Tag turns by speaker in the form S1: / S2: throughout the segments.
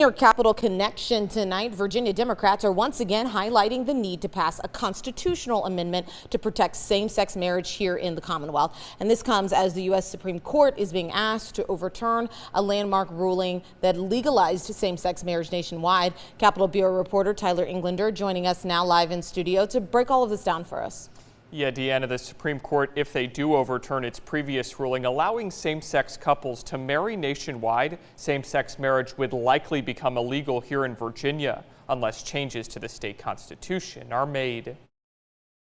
S1: Your Capitol Connection tonight, Virginia Democrats are once again highlighting the need to pass a constitutional amendment to protect same-sex marriage here in the Commonwealth. And this comes as the U.S. Supreme Court is being asked to overturn a landmark ruling that legalized same-sex marriage nationwide. Capitol Bureau reporter Tyler Englander joining us now live in studio to break all of this down for us.
S2: Yeah, Deanna, the Supreme Court, if they do overturn its previous ruling allowing same-sex couples to marry nationwide, same-sex marriage would likely become illegal here in Virginia unless changes to the state constitution are made.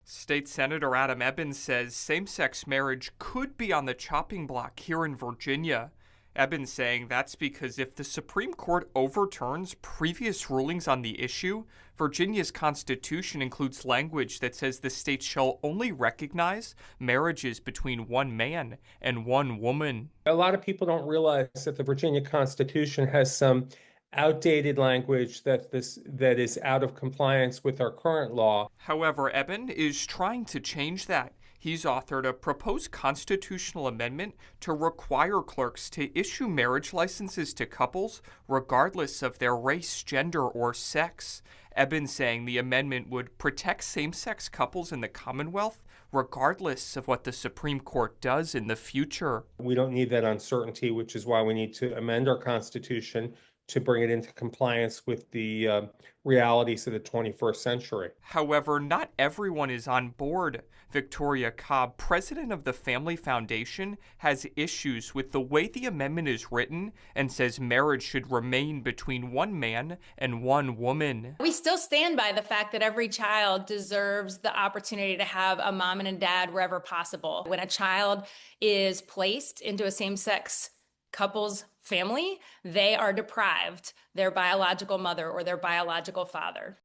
S2: State Senator Adam Ebbins says same-sex marriage could be on the chopping block here in Virginia. Ebbins saying that's because if the Supreme Court overturns previous rulings on the issue, Virginia's constitution includes language that says the state shall only recognize marriages between one man and one woman.
S3: A lot of people don't realize that the Virginia Constitution has some outdated language that is out of compliance with our current law.
S2: However, Ebbins is trying to change that. He's authored a proposed constitutional amendment to require clerks to issue marriage licenses to couples regardless of their race, gender, or sex. Ebbins saying the amendment would protect same-sex couples in the Commonwealth regardless of what the Supreme Court does in the future.
S3: We don't need that uncertainty, which is why we need to amend our Constitution to bring it into compliance with the realities of the 21st century.
S2: However, not everyone is on board. Victoria Cobb, president of the Family Foundation, has issues with the way the amendment is written and says marriage should remain between one man and one woman.
S4: We still stand by the fact that every child deserves the opportunity to have a mom and a dad wherever possible. When a child is placed into a same-sex couple's family, they are deprived their biological mother or their biological father.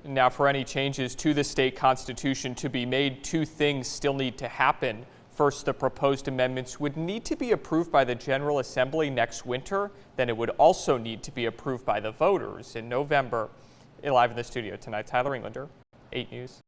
S2: Now, for any changes to the state constitution to be made, two things still need to happen. First, the proposed amendments would need to be approved by the General Assembly next winter. Then it would also need to be approved by the voters in November. Live in the studio tonight, Tyler Englander, 8 News.